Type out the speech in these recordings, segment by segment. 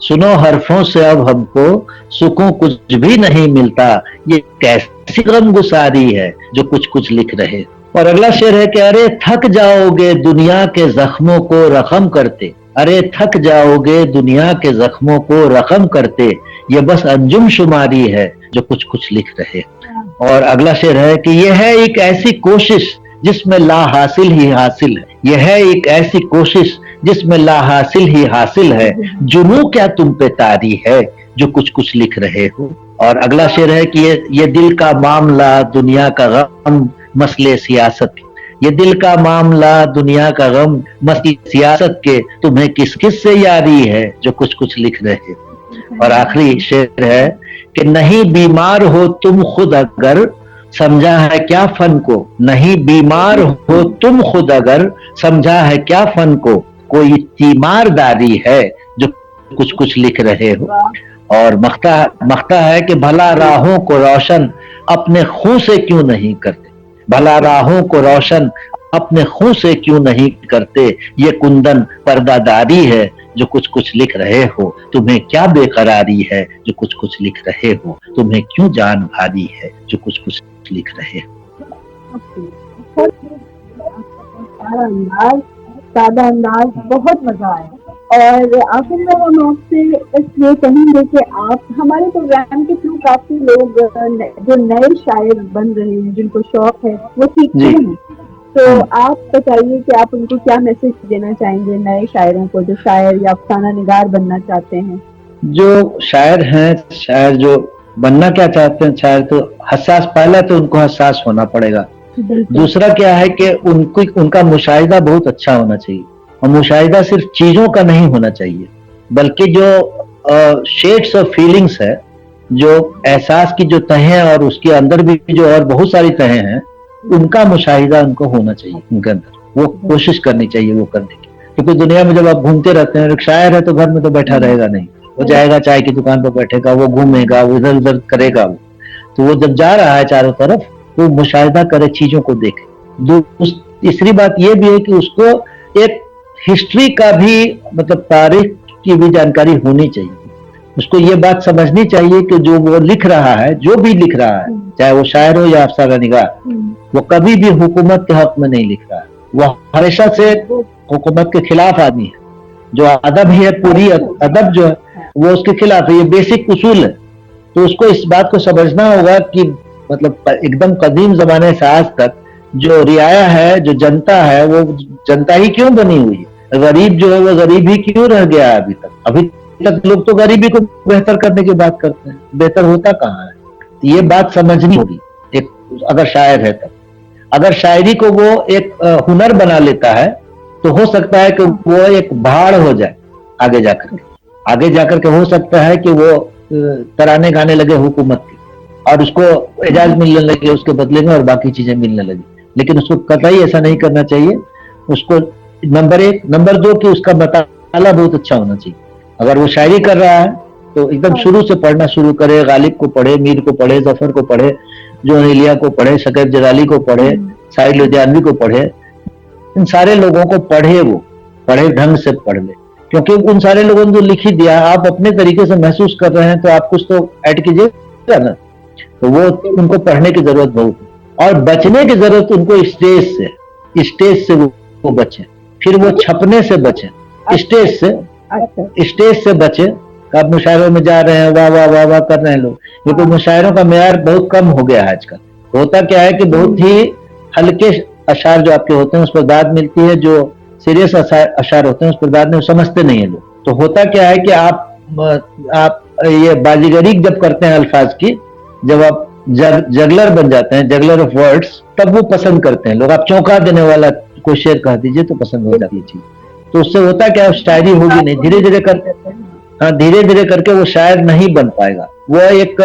सुनो हरफों से अब हमको सुकून कुछ भी नहीं मिलता, ये कैसी गमगुसारी है जो कुछ कुछ लिख रहे। और अगला शेर है कि अरे थक जाओगे दुनिया के जख्मों को रकम करते, अरे थक जाओगे दुनिया के जख्मों को रकम करते, ये बस अंजुम शुमारी है जो कुछ कुछ लिख रहे। और अगला शेर है कि यह है एक ऐसी कोशिश जिसमें ला हासिल ही हासिल है, यह है एक ऐसी कोशिश जिसमें ला हासिल ही हासिल है, जुनू क्या तुम पे तारी है जो कुछ कुछ लिख रहे हो। और अगला शेर है कि ये दिल का मामला दुनिया का गम मसले सियासत, ये दिल का मामला दुनिया का गम मसले सियासत के, तुम्हें किस किस से यारी है जो कुछ कुछ लिख रहे हो। और आखिरी शेर है कि नहीं बीमार हो तुम खुद अगर, समझा है क्या फन को, नहीं बीमार हो तुम खुद अगर, समझा है क्या फन को, कोई तीमारदारी है जो कुछ कुछ लिख रहे हो। और मख्ता है कि भला राहों को रोशन अपने खून से क्यों नहीं करते, भला राहों को रोशन अपने खून से क्यों नहीं करते, ये कुंदन पर्दादारी है जो कुछ कुछ लिख रहे हो, तुम्हें क्या बेकरारी है जो कुछ कुछ लिख रहे हो, तुम्हें क्यों जान भारी है जो कुछ कुछ लिख रहे हो। सादा अंदाज, बहुत मजा आया। और आखिर में हम आपसे बस ये कहेंगे कि आप हमारे प्रोग्राम के थ्रू काफी लोग जो नए शायर बन रहे हैं, जिनको शौक है, वो सीखते हैं, तो आप बताइए कि आप उनको क्या मैसेज देना चाहेंगे नए शायरों को जो शायर या अफसाना निगार बनना चाहते हैं। जो शायर हैं, शायर जो बनना क्या चाहते हैं, शायर तो हसास, पहला तो उनको हसास होना पड़ेगा, दूसरा क्या है कि उनका मुशाहिदा बहुत अच्छा होना चाहिए, और मुशाहिदा सिर्फ चीजों का नहीं होना चाहिए बल्कि जो शेड्स ऑफ फीलिंग्स है, जो एहसास की जो तहें और उसके अंदर भी जो और बहुत सारी तहें हैं, उनका मुशाहिदा उनको होना चाहिए, उनके अंदर वो कोशिश करनी चाहिए वो करने की। क्योंकि दुनिया में जब आप घूमते रहते हैं, एक शायर है तो घर में तो बैठा रहेगा नहीं, वो जाएगा चाय की दुकान पर बैठेगा, वो घूमेगा, वो इधर उधर करेगा, वो तो वो जब जा रहा है चारों तरफ तो मुशाहिदा करे, चीजों को देखे। तीसरी बात ये भी है कि उसको एक हिस्ट्री का भी, मतलब तारीख की भी जानकारी होनी चाहिए, उसको ये बात समझनी चाहिए कि जो वो लिख रहा है, जो भी लिख रहा है, चाहे वो शायर हो या अफसाना निगार, वो कभी भी हुकूमत के हक में नहीं लिख रहा है, वो हमेशा से हुकूमत के खिलाफ आदमी है। जो अदब है, पूरी अदब जो है वो उसके खिलाफ है, ये बेसिक उसूल है। तो उसको इस बात को समझना होगा कि मतलब एकदम कदीम जमाने से आज तक जो रियाया है, जो जनता है, वो जनता ही क्यों बनी हुई है, गरीब जो है वो गरीब ही क्यों रह गया है अभी तक लोग तो गरीबी को बेहतर करने की बात करते हैं, बेहतर होता कहाँ है, ये बात समझनी होगी एक, अगर शायर है तब। अगर शायरी को वो एक हुनर बना लेता है तो हो सकता है कि वो एक भाड़ हो जाए आगे जाकर के हो सकता है कि वो तराने गाने लगे हुकूमत के, और उसको एजाज मिलने लगे उसके बदले में, और बाकी चीजें मिलने लगी। लेकिन उसको कतई ऐसा नहीं करना चाहिए। उसको नंबर 1, नंबर 2 कि उसका मताला बहुत अच्छा होना चाहिए। अगर वो शायरी कर रहा है तो एकदम शुरू से पढ़ना शुरू करे, गालिब को पढ़े, मीर को पढ़े, जफर को पढ़े, जोन इलिया को पढ़े, शकैब जलाली को पढ़े, साहिल लुधियानवी को पढ़े, इन सारे लोगों को पढ़े, वो पढ़े, ढंग से पढ़ ले, क्योंकि उन सारे लोगों ने जो लिख ही दिया, आप अपने तरीके से महसूस कर रहे हैं तो आप कुछ तो ऐड कीजिएगा ना। तो वो उनको पढ़ने की जरूरत बहुत है, और बचने की जरूरत उनको स्टेज से वो बचे, फिर वो छपने से बचे, स्टेज से बचे। आप मुशायरों में जा रहे हैं, वाह वाह वाह वाह कर रहे हैं लोग, क्योंकि मुशायरों का मेयार बहुत कम हो गया है आजकल। होता क्या है कि बहुत ही हल्के अशार जो आपके होते हैं उस पर दाद मिलती है, जो सीरियस अशार होते हैं उस पर दाद नहीं, समझते नहीं है लोग। तो होता क्या है कि आप ये बाजीगरी जब करते हैं अल्फाज की, जब आप जगलर बन जाते हैं, जगलर ऑफ वर्ड्स, तब वो पसंद करते हैं लोग। आप चौंका देने वाला कोई शेर कह दीजिए तो पसंद हो जाती है चीज। तो उससे होता क्या है, शायरी होगी नहीं, धीरे धीरे करके, हाँ धीरे धीरे करके वो शायर नहीं बन पाएगा, वो एक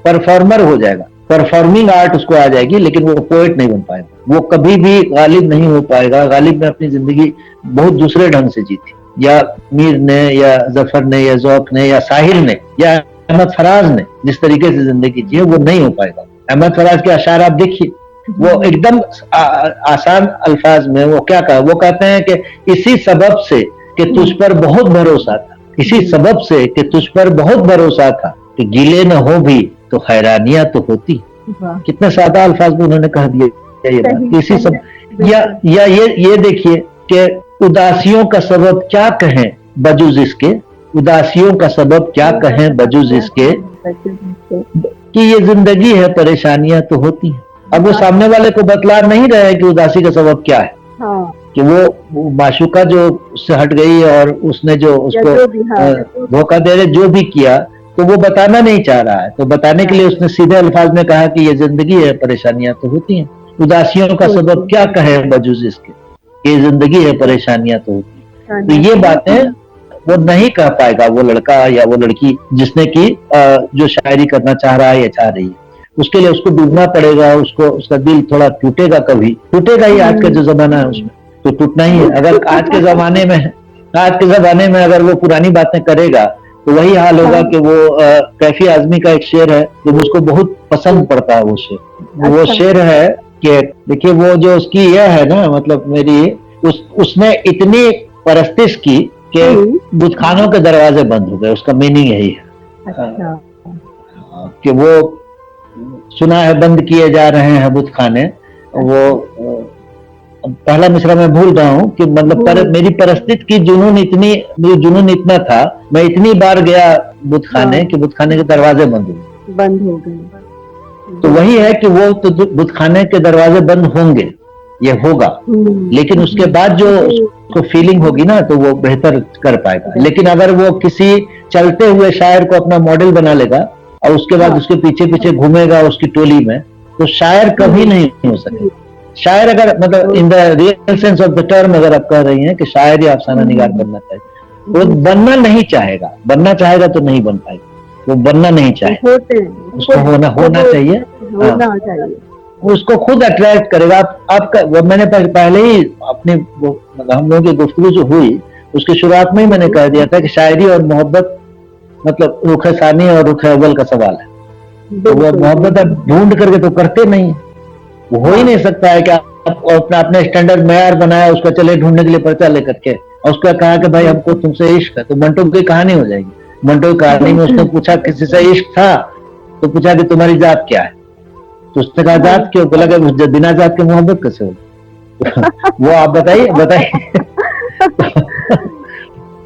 परफॉर्मर हो जाएगा, परफॉर्मिंग आर्ट उसको आ जाएगी, लेकिन वो पोएट नहीं बन पाएगा, वो कभी भी गालिब नहीं हो पाएगा। गालिब ने अपनी जिंदगी बहुत दूसरे ढंग से जीती, या मीर ने या जफर ने या ज़ौक़ ने या साहिल ने या अहमद फराज ने जिस तरीके से जिंदगी जी है वो नहीं हो पाएगा। अहमद फराज के अशार आप देखिए, वो एकदम आसान अल्फाज में वो क्या कहा, वो कहते हैं कि इसी सबब से कि तुझ पर बहुत भरोसा था, इसी सबब से कि तुझ पर बहुत भरोसा था कि गिले न हो भी तो हैरानियां तो होती। वाह, कितने सादा अल्फाज में उन्होंने कह दिया ये बात। सही इसी सब सही, या बिल्कुल। या ये देखिए कि उदासियों का सबब क्या कहें बजुज इसके, उदासियों का सबब क्या कहें बजुज इसके कि ये जिंदगी है परेशानियां तो होती हैं। अब वो सामने वाले को बतला नहीं रहे हैं कि उदासी का सबब क्या है, हाँ, कि वो माशूका जो उससे हट गई और उसने जो या उसको जो भी, हाँ, धोखा दे रहे जो भी किया, तो वो बताना नहीं चाह रहा है। तो बताने के लिए उसने सीधे अल्फाज में कहा कि ये जिंदगी है परेशानियां तो होती हैं, उदासियों का सबब क्या कहे बजुज इसके, ये जिंदगी है परेशानियां तो होती हैं। तो ये बातें वो नहीं कह पाएगा वो लड़का या वो लड़की जिसने की जो शायरी करना चाह रहा है या चाह रही है। उसके लिए उसको डूबना पड़ेगा, उसको उसका दिल थोड़ा टूटेगा, कभी टूटेगा ही। आज का जो जमाना है उसमें तो टूटना ही है। अगर आज के जमाने में अगर वो पुरानी बातें करेगा तो वही हाल होगा कि वो कैफी आजमी का एक शेर है जो मुझको बहुत पसंद पड़ता है। वो शेर वो शेर है कि देखिए वो जो उसकी यह है ना, मतलब मेरी उसने इतनी परस्तिश की कि बुतखानों के दरवाजे बंद हो गए। उसका मीनिंग यही है अच्छा, कि वो सुना है बंद किए जा रहे हैं बुतखाने। वो पहला मिसरा मैं भूल रहा हूँ कि मतलब मेरी परस्तित की मेरी जुनून इतना था, मैं इतनी बार गया बुतखाने कि बुतखाने के दरवाजे बंद हो गए। तो वही है कि वो तो बुतखाने के दरवाजे बंद होंगे, ये होगा, लेकिन उसके बाद जो उसको फीलिंग होगी ना तो वो बेहतर कर पाएगा। लेकिन अगर वो किसी चलते हुए शायर को अपना मॉडल बना लेगा और उसके बाद उसके पीछे पीछे घूमेगा उसकी टोली में, तो शायर कभी नहीं हो सके। शायर अगर मतलब in the real sense of the term अगर आप कह रही हैं कि शायर या अफसाना निगार बनना चाहिए, वो बनना नहीं चाहेगा, बनना चाहेगा तो नहीं बन पाएगा। वो बनना नहीं चाहे, उसको होना चाहिए, उसको खुद अट्रैक्ट करेगा। आपका मैंने पहले ही अपनी हम लोगों की गुफ्तगू जो हुई उसकी शुरुआत में ही मैंने कह दिया था कि शायरी और मोहब्बत मतलब रुख सानी और रुख अव्वल का सवाल है। तो वो मोहब्बत आप ढूंढ करके तो करते नहीं, वो हो ही नहीं सकता है कि आप अपने स्टैंडर्ड मैार बनाया उसका चले ढूंढने के लिए पर्चा लेकर के और उसका कहा कि भाई हमको तुमसे इश्क है, तो मंटो की कहानी हो जाएगी। मंटो की कहानी में उसने पूछा किसी से इश्क था, तो पूछा कि तुम्हारी जात क्या है, तो उसने कहा जात क्यों, बोला कि बिना जात के मोहब्बत कैसे होगी। वो आप बताइए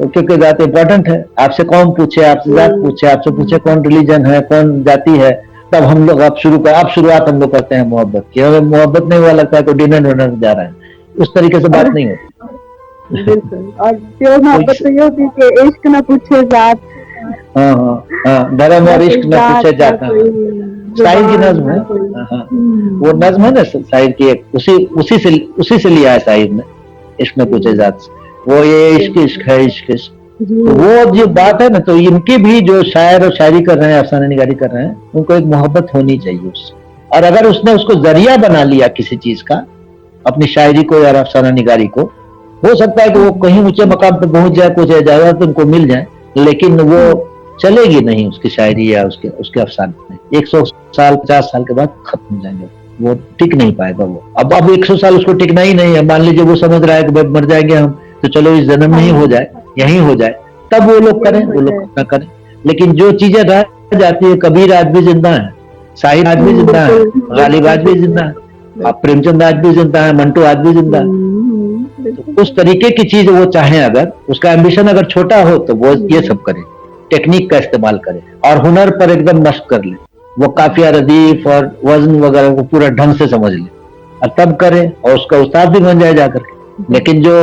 क्योंकि जात इंपॉर्टेंट है। आपसे कौन पूछे, आपसे जात पूछे, आपसे पूछे कौन रिलीजन है, कौन जाति है, तब हम लोग आप शुरुआत हम लोग करते हैं मोहब्बत की। अगर मोहब्बत नहीं हुआ लगता है तो डिनर विनर जा रहा है, उस तरीके से बात नहीं होती। बिल्कुल, और प्योर मोहब्बत तो ये होती है कि इश्क न पूछे जात, धर्म और इश्क न पूछे जाता। शायर की नज्म है, वो नज्म है ना शायर की एक, उसी से लिया है शायर ने, इश्क न पूछे जात से। वो ये इश्क इश्क है, इश्क इश्क, तो वो जो बात है ना, तो इनकी भी जो शायर और शायरी कर रहे हैं, अफसाना निगारी कर रहे हैं, उनको एक मोहब्बत होनी चाहिए उससे। और अगर उसने उसको जरिया बना लिया किसी चीज का, अपनी शायरी को या अफसाना निगारी को, हो सकता है कि वो कहीं ऊंचे मकाम पे पहुंच जाए, कुछ इजाजत उनको मिल जाए, लेकिन वो चलेगी नहीं उसकी शायरी या उसके अफसाने। 100 साल 50 साल के बाद खत्म हो जाएंगे, वो टिक नहीं पाएगा। वो अब 100 साल उसको टिकना ही नहीं है। मान लीजिए वो समझ रहा है कि मर जाएंगे हम, तो चलो इस जन्म में ही हो जाए, यही हो जाए, तब वो लोग करें, वो लोग ना करें। लेकिन जो चीजें रह जाती है, कबीर आज भी जिंदा है, शाहिर आज भी जिंदा है, गालिब आज भी जिंदा है, आप प्रेमचंद आज भी जिंदा है, मंटू आज भी जिंदा है। तो उस तरीके की चीज वो चाहें, अगर उसका एम्बिशन अगर छोटा हो तो वो ये सब करे, टेक्निक का इस्तेमाल करे और हुनर पर एकदम मश्क कर ले, वो काफिया रदीफ और वजन वगैरह को पूरा ढंग से समझ ले और तब करे, और उसका उस्ताद भी बन जाए जाकर के। लेकिन जो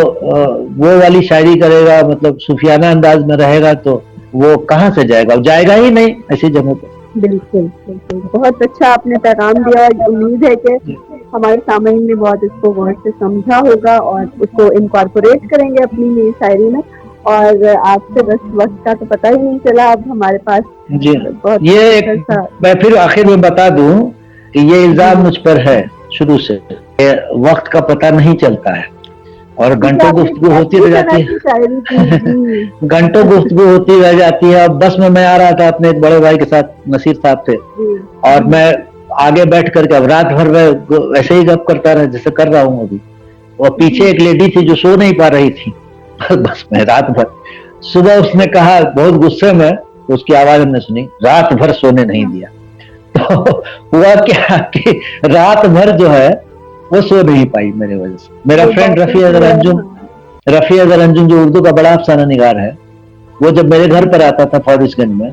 वो वाली शायरी करेगा, मतलब सूफियाना अंदाज में रहेगा, तो वो कहाँ से जाएगा, जाएगा ही नहीं ऐसी जगहों पे। बिल्कुल बिल्कुल, बहुत अच्छा आपने पैगाम दिया। उम्मीद है कि हमारे सामईन ने बहुत इसको गौर से समझा होगा और उसको इनकॉर्पोरेट करेंगे अपनी शायरी में। और आपसे बस वक्त का तो पता ही नहीं चला, अब हमारे पास जी ये मैं फिर आखिर में बता दूं कि ये इल्जाम मुझ पर है शुरू से, वक्त का पता नहीं चलता है और घंटों गुफ्तगू होती रह जाती है। घंटों गुफ्तगू होती रह जाती है। अब बस में मैं आ रहा था अपने एक बड़े भाई के साथ, नसीर साहब थे, और मैं आगे बैठ करके अब रात भर में ऐसे ही गप करता रहा जैसे कर रहा हूँ अभी, और पीछे एक लेडी थी जो सो नहीं पा रही थी बस में रात भर। सुबह उसने कहा बहुत गुस्से में, उसकी आवाज हमने सुनी, रात भर सोने नहीं दिया। तो हुआ क्या कि रात भर जो है वो सो नहीं पाई मेरे वजह से। मेरा फ्रेंड रफी अगर अंजुम जो उर्दू का बड़ा अफसाना निगार है, वो जब मेरे घर पर आता था फॉरेस्टगंज में,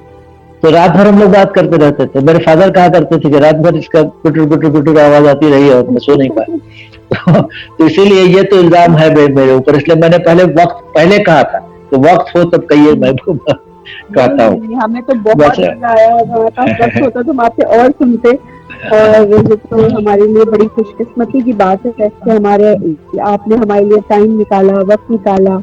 तो रात भर हम लोग बात करते रहते थे। मेरे फादर कहा करते थे कि रात भर इसका कुटुर कुटुर कुटुर आवाज आती रही और मैं सो नहीं पाया। तो इसीलिए ये तो इल्जाम है मेरे ऊपर, इसलिए मैंने पहले कहा था कि वक्त हो तब कहिए, मैं कहता हूँ। हमें तो बहुत मजा आया, हमारे पास वक्त होता तो हम आपसे और सुनते, और ये तो हमारे लिए बड़ी खुशकिस्मती की बात है कि आपने हमारे लिए टाइम निकाला, वक्त निकाला,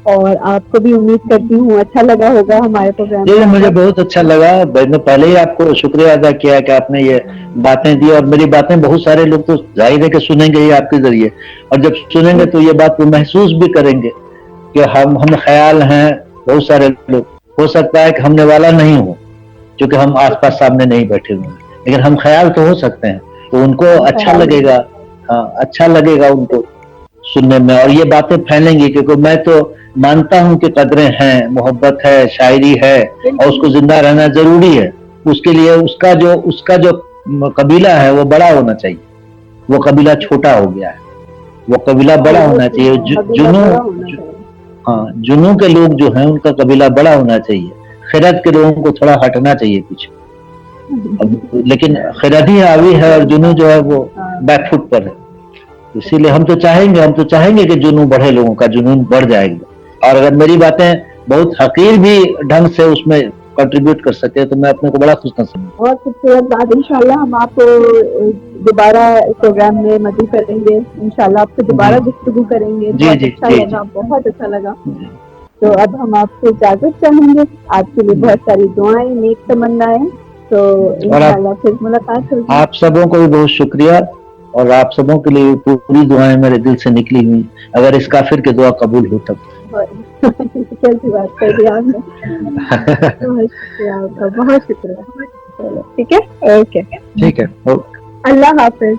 और आपको भी उम्मीद करती हूँ अच्छा लगा होगा हमारे प्रोग्राम में। मुझे बहुत अच्छा लगा। मैंने पहले ही आपको शुक्रिया अदा किया कि आपने ये बातें दी, और मेरी बातें बहुत सारे लोग तो जाहिर है कि सुनेंगे ही आपके जरिए, और जब सुनेंगे तो ये बात वो महसूस भी करेंगे कि हम ख्याल हैं। बहुत सारे लोग, हो सकता है कि हमने वाला नहीं हो, क्योंकि हम आसपास सामने नहीं बैठे हुए, लेकिन हम ख्याल तो हो सकते हैं, तो उनको अच्छा लगेगा। हाँ, अच्छा लगेगा उनको सुनने में, और ये बातें फैलेंगी, क्योंकि मैं तो मानता हूँ कि कदरें हैं, मोहब्बत है, शायरी है, और उसको जिंदा रहना जरूरी है। उसके लिए उसका जो कबीला है वो बड़ा होना चाहिए। वो कबीला छोटा हो गया है, वो कबीला बड़ा होना चाहिए। जुनू के लोग जो हैं उनका कबीला बड़ा होना चाहिए। खिरत के लोगों को थोड़ा हटना चाहिए पीछे। लेकिन खिरत ही हावी है और जुनू जो है वो बैकफुट पर है। इसीलिए हम तो चाहेंगे कि जुनून बढ़े, लोगों का जुनून बढ़ जाएगा। और अगर मेरी बातें बहुत हकीर भी ढंग से उसमें कंट्रीब्यूट कर सके तो मैं अपने को बड़ा खुशनसीब हूँ। बहुत खूबसूरत बात। इंशाल्लाह हम आपको दोबारा प्रोग्राम में मदद करेंगे, इंशाल्लाह आपसे दोबारा गुफ्तगू करेंगे। बहुत अच्छा लगा। तो अब हम आपसे इजाजत चाहेंगे। आपके लिए बहुत सारी दुआएं, नेक तमन्नाएं। तो इंशाल्लाह फिर मुलाकात होगी। आप सबों को भी बहुत शुक्रिया, और आप सबों के लिए पूरी दुआएं मेरे दिल से निकली हुई, अगर इस काफिर की दुआ कबूल हो तब। कैसी बात कर दी आपने। बहुत शुक्रिया आपका, बहुत शुक्रिया। ठीक है, ओके, ठीक है, ओके, अल्लाह हाफिज।